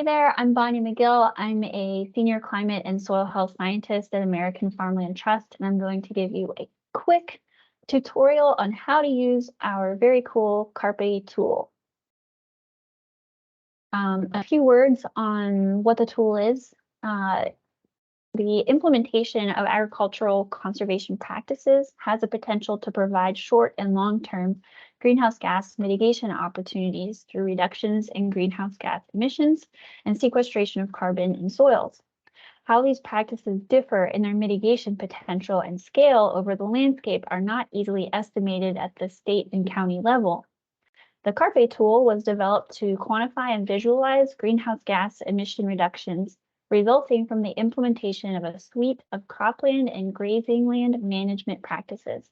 Hey there, I'm Bonnie McGill. I'm a senior climate and soil health scientist at American Farmland Trust, and I'm going to give you a quick tutorial on how to use our very cool CaRPE tool. A few words on what the tool is. The implementation of agricultural conservation practices has the potential to provide short and long-term greenhouse gas mitigation opportunities through reductions in greenhouse gas emissions and sequestration of carbon in soils. How these practices differ in their mitigation potential and scale over the landscape are not easily estimated at the state and county level. The CaRPE tool was developed to quantify and visualize greenhouse gas emission reductions resulting from the implementation of a suite of cropland and grazing land management practices.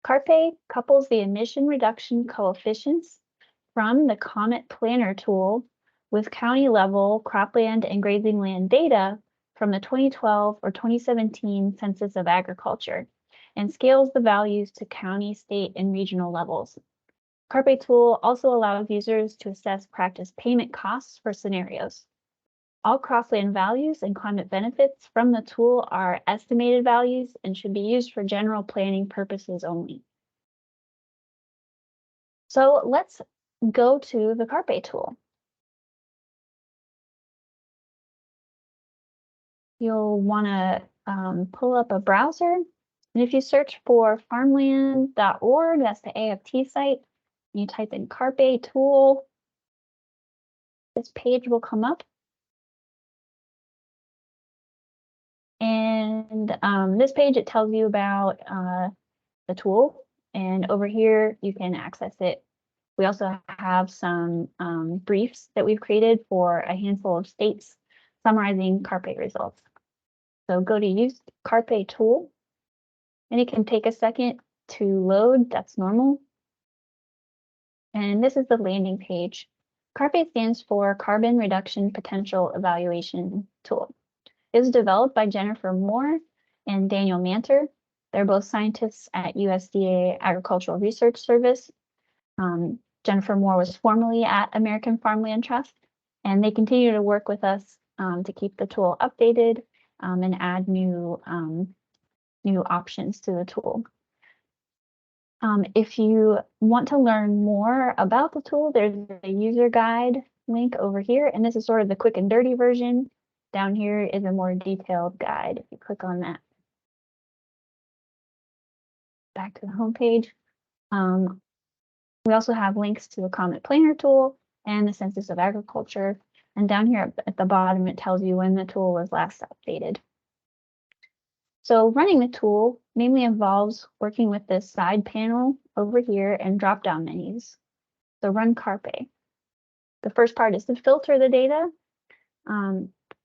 CaRPE couples the emission reduction coefficients from the COMET Planner tool with county-level cropland and grazing land data from the 2012 or 2017 Census of Agriculture and scales the values to county, state, and regional levels. CaRPE tool also allows users to assess practice payment costs for scenarios. All cropland values and climate benefits from the tool are estimated values and should be used for general planning purposes only. So let's go to the CaRPE tool. You'll want to pull up a browser, and if you search for farmland.org, that's the AFT site, you type in CaRPE tool, this page will come up. And this page, it tells you about the tool, and over here you can access it. We also have some briefs that we've created for a handful of states summarizing CaRPE results. So go to use CaRPE tool, and it can take a second to load. That's normal. And this is the landing page. CaRPE stands for Carbon Reduction Potential Evaluation Tool. It was developed by Jennifer Moore and Daniel Manter. They're both scientists at USDA Agricultural Research Service. Jennifer Moore was formerly at American Farmland Trust, and they continue to work with us to keep the tool updated and add new options to the tool. If you want to learn more about the tool, there's a user guide link over here, and this is sort of the quick and dirty version. Down here is a more detailed guide if you click on that. Back to the home page. We also have links to the COMET Planner tool and the Census of Agriculture. And down here at the bottom, it tells you when the tool was last updated. So running the tool mainly involves working with this side panel over here and drop-down menus. So run CaRPE. The first part is to filter the data.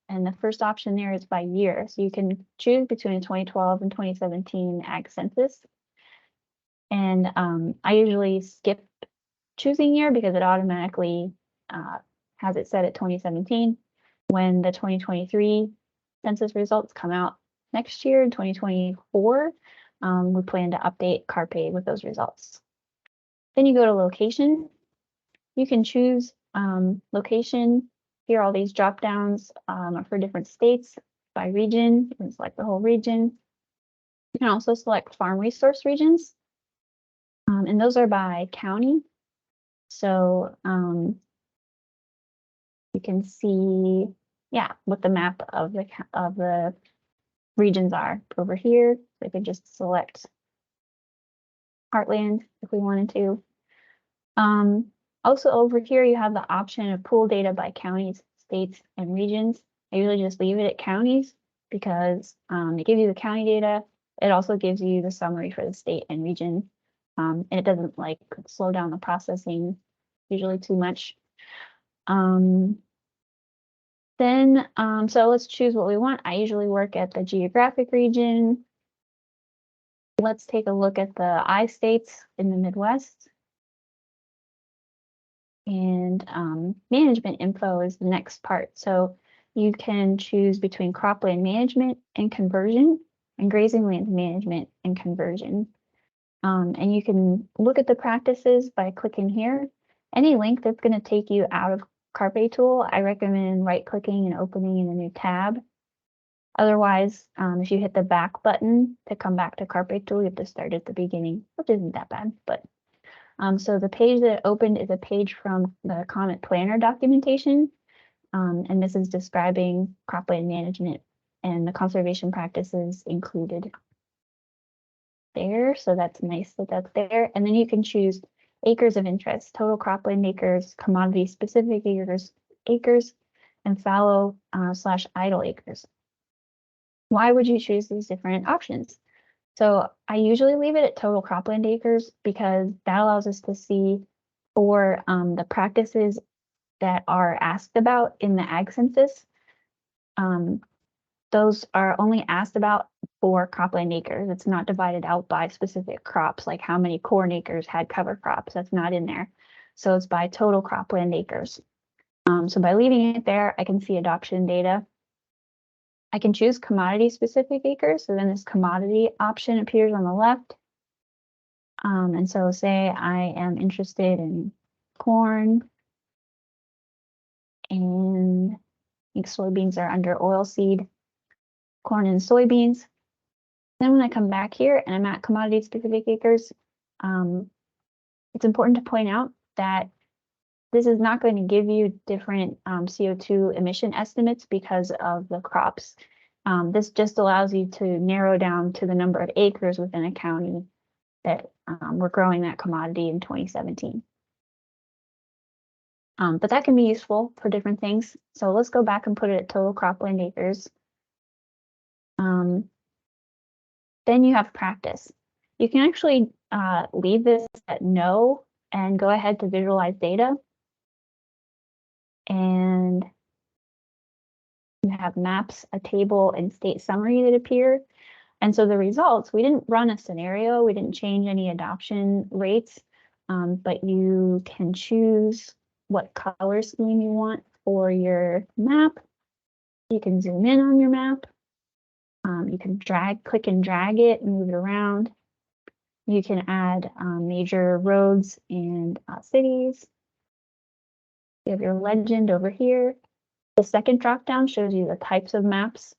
And the first option there is by year. So you can choose between the 2012 and 2017 Ag Census. And I usually skip choosing year because it automatically has it set at 2017. When the 2023 census results come out next year, in 2024, we plan to update CaRPE with those results. Then you go to location. You can choose location. Here, all these drop downs are for different states by region. You can select the whole region. You can also select farm resource regions, and those are by county. So you can see, what the map of the regions are over here. We could just select Heartland if we wanted to. Also over here, you have the option of pool data by counties, states, and regions. I usually just leave it at counties because it gives you the county data. It also gives you the summary for the state and region. And it doesn't like slow down the processing usually too much. So let's choose what we want. I usually work at the geographic region. Let's take a look at the I states in the Midwest. And management info is the next part. So you can choose between cropland management and conversion and grazing land management and conversion. And you can look at the practices by clicking here. Any link that's going to take you out of CaRPE tool, I recommend right-clicking and opening in a new tab. Otherwise, if you hit the back button to come back to CaRPE tool, you have to start at the beginning, which isn't that bad. But so the page that opened is a page from the Comet Planner documentation, and this is describing cropland management and the conservation practices included there. So that's nice that that's there. And then you can choose acres of interest, total cropland acres, commodity specific acres, and fallow / idle acres. Why would you choose these different options? So I usually leave it at total cropland acres because that allows us to see for the practices that are asked about in the ag census. Those are only asked about for cropland acres. It's not divided out by specific crops, like how many corn acres had cover crops. That's not in there. So it's by total cropland acres. So by leaving it there, I can see adoption data. I can choose commodity specific acres. So then this commodity option appears on the left. And so say I am interested in corn, and I think soybeans are under oilseed, corn and soybeans. Then when I come back here and I'm at commodity specific acres, it's important to point out that this is not going to give you different CO2 emission estimates because of the crops. This just allows you to narrow down to the number of acres within a county that we're growing that commodity in 2017. But that can be useful for different things. So let's go back and put it at total cropland acres. Then you have practice. You can actually leave this at no and go ahead to visualize data. And you have maps, a table, and state summary that appear. And so the results, we didn't run a scenario, we didn't change any adoption rates, but you can choose what color scheme you want for your map. You can zoom in on your map. You can click and drag it and move it around. You can add major roads and cities. You have your legend over here. The second dropdown shows you the types of maps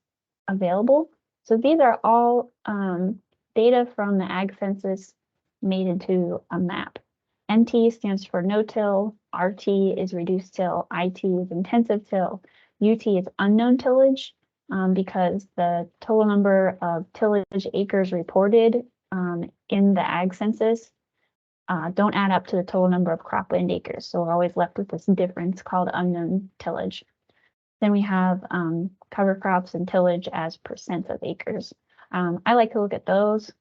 available. So these are all data from the ag census made into a map. NT stands for no-till, RT is reduced till, IT is intensive till, UT is unknown tillage, because the total number of tillage acres reported in the ag census don't add up to the total number of cropland acres. So we're always left with this difference called unknown tillage. Then we have cover crops and tillage as percent of acres. I like to look at those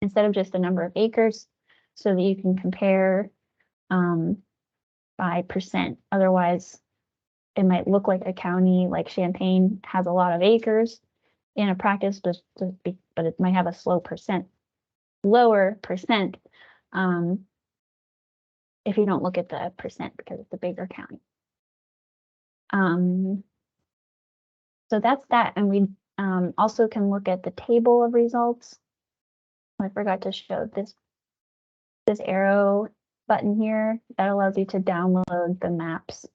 instead of just the number of acres so that you can compare by percent. Otherwise, it might look like a county like Champaign has a lot of acres in a practice, but it might have a lower percent if you don't look at the percent because it's a bigger county. So that's that. And we also can look at the table of results. I forgot to show this arrow button here that allows you to download the maps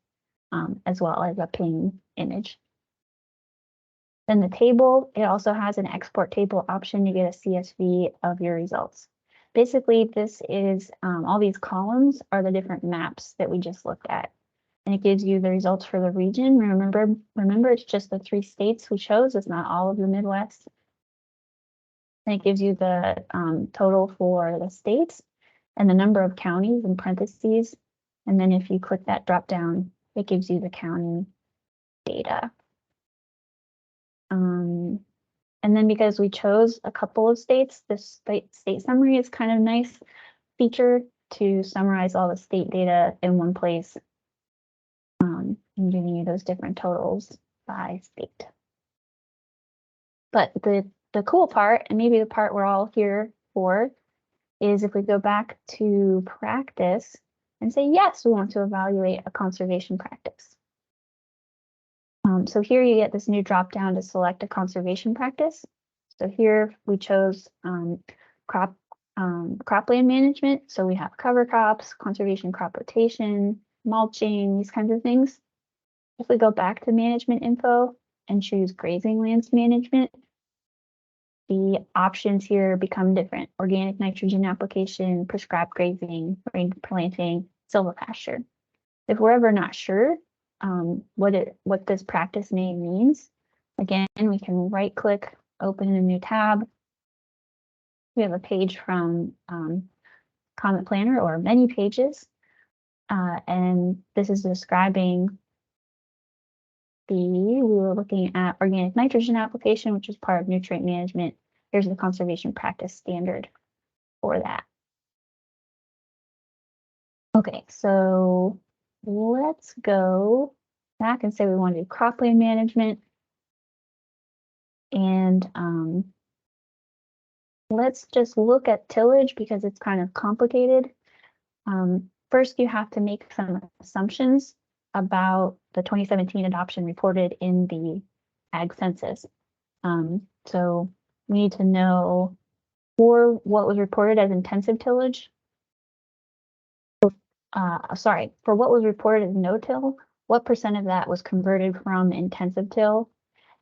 as well as a plain image. Then the table, it also has an export table option. You get a CSV of your results. Basically, this is all these columns are the different maps that we just looked at. And it gives you the results for the region. Remember, it's just the 3 states we chose. It's not all of the Midwest. And it gives you the total for the states and the number of counties in parentheses. And then if you click that drop down, it gives you the county data. And then because we chose a couple of states, this state summary is kind of nice feature to summarize all the state data in one place. And giving you those different totals by state. But the cool part, and maybe the part we're all here for, is if we go back to practice and say, yes, we want to evaluate a conservation practice. So here you get this new drop down to select a conservation practice. So here we chose cropland management. So we have cover crops, conservation crop rotation, mulching, these kinds of things. If we go back to management info and choose grazing lands management, the options here become different. Organic nitrogen application, prescribed grazing, rain planting, silvopasture. If we're ever not sure what this practice name means, again, we can right click, open a new tab. We have a page from Comment Planner or many pages. And this is describing we were looking at organic nitrogen application, which is part of nutrient management. Here's the conservation practice standard for that. Okay, so let's go back and say we want to do cropland management. And let's just look at tillage because it's kind of complicated. First, you have to make some assumptions about the 2017 adoption reported in the Ag Census. So we need to know for what was reported as intensive tillage. For what was reported as no-till, what percent of that was converted from intensive till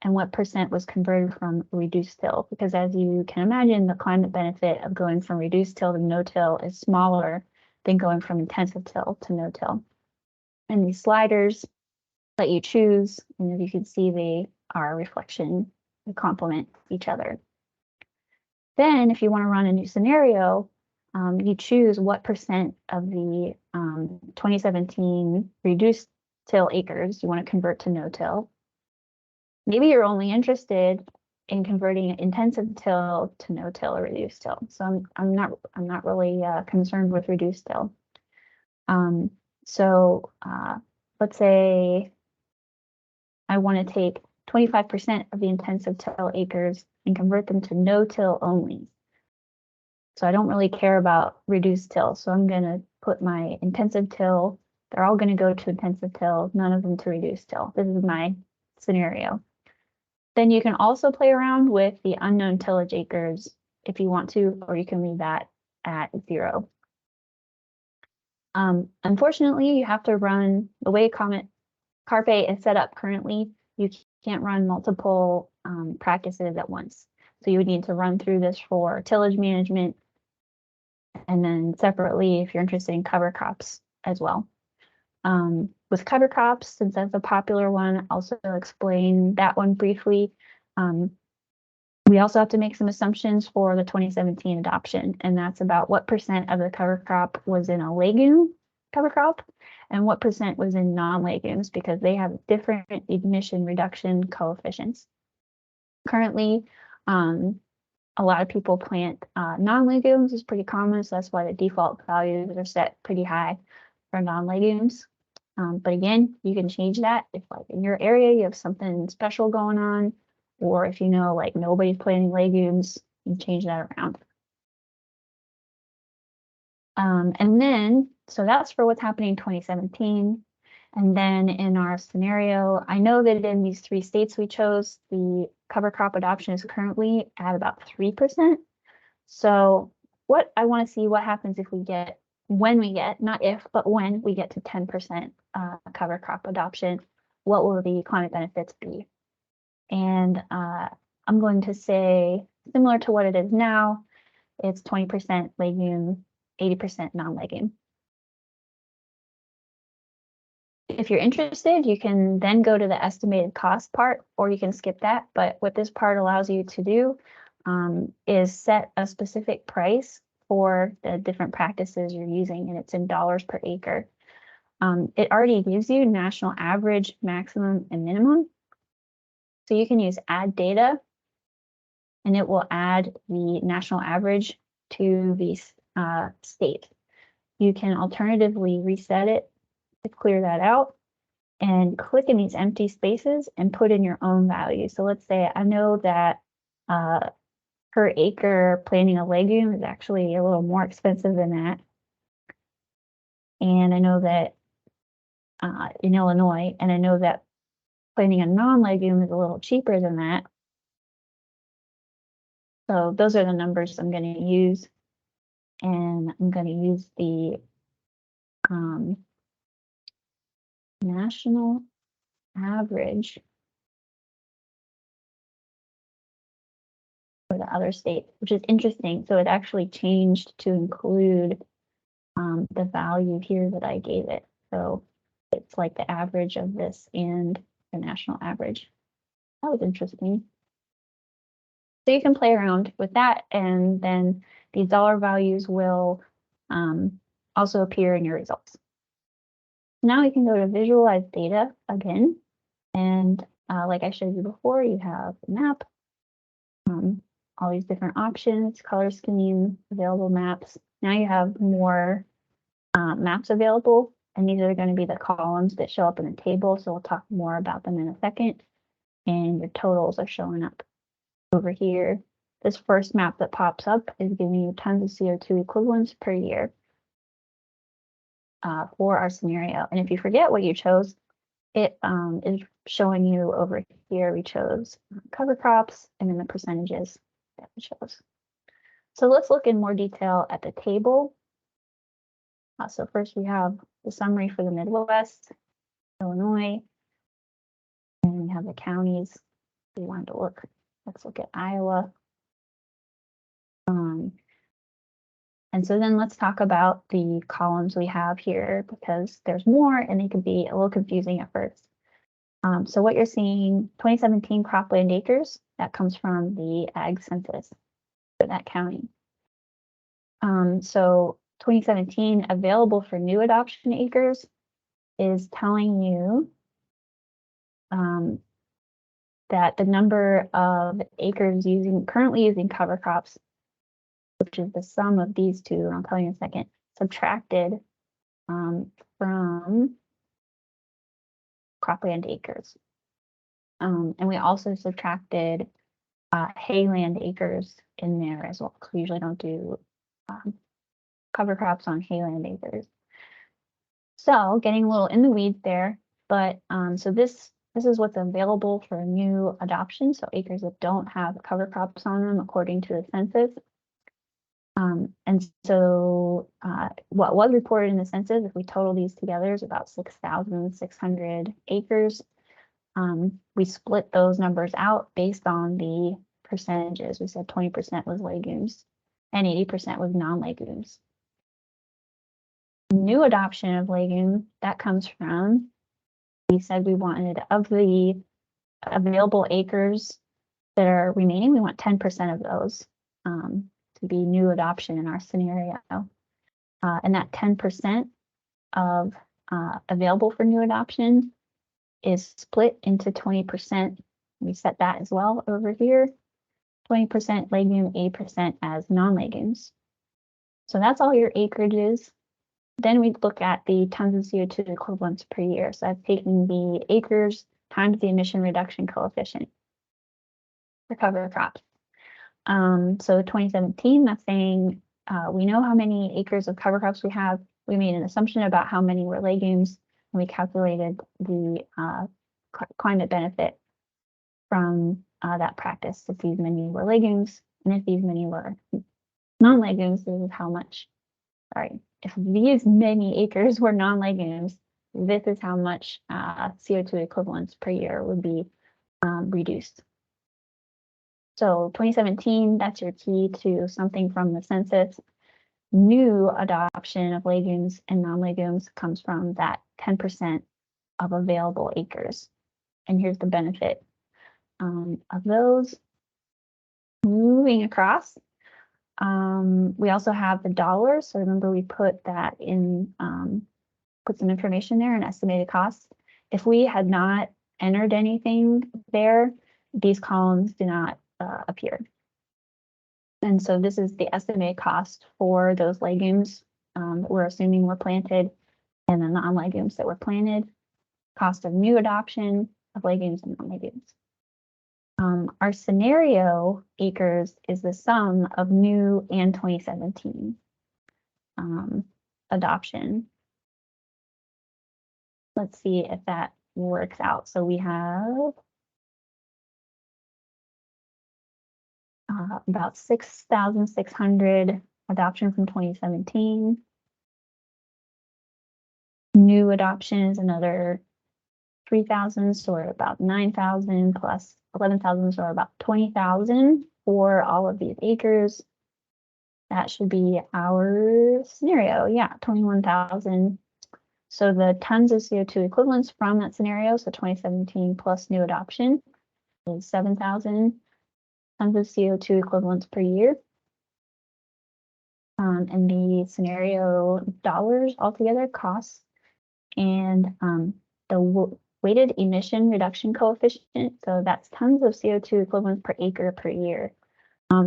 and what percent was converted from reduced till? Because as you can imagine, the climate benefit of going from reduced till to no-till is smaller than going from intensive till to no-till. And these sliders that you choose, and as you can see, they are a reflection, they complement each other. Then if you want to run a new scenario, you choose what percent of the 2017 reduced till acres you want to convert to no-till. Maybe you're only interested in converting intensive till to no-till or reduced till. So I'm not really concerned with reduced till. Let's say I want to take 25% of the intensive till acres and convert them to no-till only. So I don't really care about reduced till. So I'm going to put my intensive till. They're all going to go to intensive till, none of them to reduced till. This is my scenario. Then you can also play around with the unknown tillage acres if you want to, or you can leave that at 0. Unfortunately, you have to run the way CaRPE is set up currently. You can't run multiple practices at once. So you would need to run through this for tillage management and then separately if you're interested in cover crops as well. With cover crops, since that's a popular one, I'll also explain that one briefly. We also have to make some assumptions for the 2017 adoption, and that's about what percent of the cover crop was in a legume cover crop and what percent was in non-legumes, because they have different emission reduction coefficients. Currently, a lot of people plant non-legumes is pretty common, so that's why the default values are set pretty high for non-legumes. But again, you can change that if like in your area you have something special going on, or if you know like nobody's planting legumes, you can change that around. And then, so that's for what's happening in 2017. And then in our scenario, I know that in these 3 states we chose, the cover crop adoption is currently at about 3%. So what I want to see what happens if we get, when we get, not if, but when we get to 10% cover crop adoption, what will the climate benefits be? And I'm going to say, similar to what it is now, it's 20% legume, 80% non-legume. If you're interested, you can then go to the estimated cost part, or you can skip that. But what this part allows you to do is set a specific price for the different practices you're using, and it's in dollars per acre. It already gives you national average, maximum, and minimum. So you can use add data, and it will add the national average to the state. You can alternatively reset it to clear that out and click in these empty spaces and put in your own value. So let's say I know that per acre planting a legume is actually a little more expensive than that. And I know that in Illinois, and I know that planting a non-legume is a little cheaper than that. So those are the numbers I'm going to use. And I'm going to use the national average for the other states, which is interesting. So it actually changed to include the value here that I gave it. So it's like the average of this and the national average. That was interesting. So you can play around with that, and then these dollar values will also appear in your results. Now we can go to visualize data again. And like I showed you before, you have the map, all these different options, color scheme, available maps. Now you have more maps available, and these are going to be the columns that show up in the table. So we'll talk more about them in a second. And your totals are showing up over here. This first map that pops up is giving you tons of CO2 equivalents per year for our scenario. And if you forget what you chose, it is showing you over here. We chose cover crops and then the percentages that we chose. So let's look in more detail at the table. So first we have the summary for the Midwest, Illinois, and we have the counties we wanted to look. Let's look at Iowa. And so then let's talk about the columns we have here, because there's more and they can be a little confusing at first. So what you're seeing, 2017 cropland acres, that comes from the ag census for that county. So 2017 available for new adoption acres is telling you that the number of acres currently using cover crops, which is the sum of these two, and I'll tell you in a second, subtracted from cropland acres. And we also subtracted hayland acres in there as well, because we usually don't do cover crops on hayland acres. So getting a little in the weeds there, but so this is what's available for new adoption, so acres that don't have cover crops on them according to the census. And so what was reported in the census, if we total these together, is about 6,600 acres. We split those numbers out based on the percentages. We said 20% was legumes and 80% was non-legumes. New adoption of legume, that comes from, we said we wanted, of the available acres that are remaining, we want 10% of those to be new adoption in our scenario. And that 10% of available for new adoption is split into 20%. We set that as well over here. 20% legume, 8% as non-legumes. So that's all your acreages. Then we look at the tons of CO2 equivalents per year. So that's taking the acres times the emission reduction coefficient for cover crops. So 2017, that's saying we know how many acres of cover crops we have. We made an assumption about how many were legumes, and we calculated the climate benefit from that practice. If these many were legumes, and if these many were non-legumes, this is how much, sorry, if these many acres were non-legumes, this is how much CO2 equivalents per year would be reduced. So 2017, that's your key to something from the census. New adoption of legumes and non-legumes comes from that 10% of available acres. And here's the benefit of those. Moving across, we also have the dollars. So remember we put that in, put some information there, an estimated cost. If we had not entered anything there, these columns do not appear. And so this is the estimated cost for those legumes that we're assuming were planted, and the non-legumes that were planted, cost of new adoption of legumes and non-legumes. Our scenario acres is the sum of new and 2017 adoption. Let's see if that works out. So we have about 6,600 adoption from 2017. New adoption is another 3,000, so we're about 9,000 plus 11,000, so we're about 20,000 for all of these acres. That should be our scenario. Yeah, 21,000. So the tons of CO2 equivalents from that scenario, so 2017 plus new adoption, is 7,000 tons of CO2 equivalents per year. And the scenario dollars altogether, costs, and the weighted emission reduction coefficient, so that's tons of CO2 equivalents per acre per year.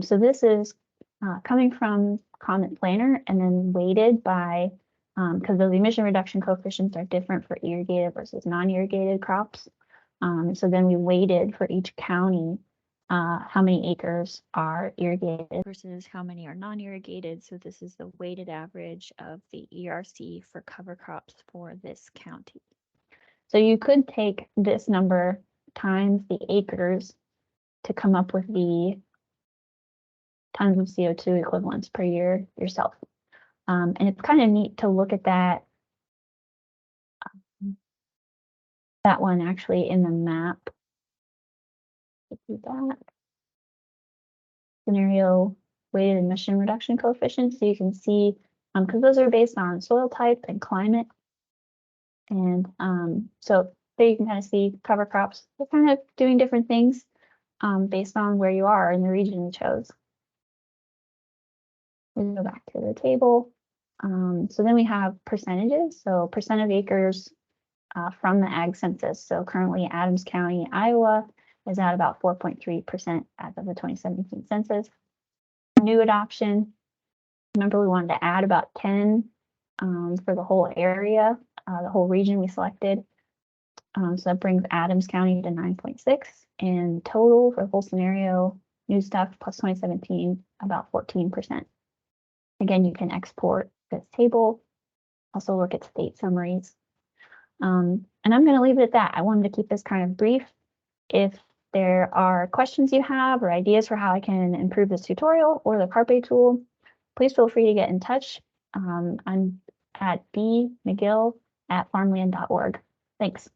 So this is coming from Comment Planner and then weighted by, because those emission reduction coefficients are different for irrigated versus non-irrigated crops. So then we weighted for each county how many acres are irrigated versus how many are non-irrigated. So this is the weighted average of the ERC for cover crops for this county. So you could take this number times the acres to come up with the tons of CO2 equivalents per year yourself. And it's kind of neat to look at that one actually in the map. Do that. Scenario weighted emission reduction coefficient. So you can see, because those are based on soil type and climate. And so there you can kind of see cover crops. They're kind of doing different things based on where you are in the region you chose. We go back to the table. So then we have percentages. So percent of acres from the ag census. So currently Adams County, Iowa is at about 4.3% as of the 2017 census. New adoption, remember we wanted to add about 10 for the whole area, the whole region we selected. So that brings Adams County to 9.6, and total for the whole scenario, new stuff plus 2017, about 14%. Again, you can export this table, also look at state summaries. And I'm going to leave it at that. I wanted to keep this kind of brief. If there are questions you have or ideas for how I can improve this tutorial or the CaRPE tool, please feel free to get in touch. I'm at bmcgill@farmland.org. Thanks.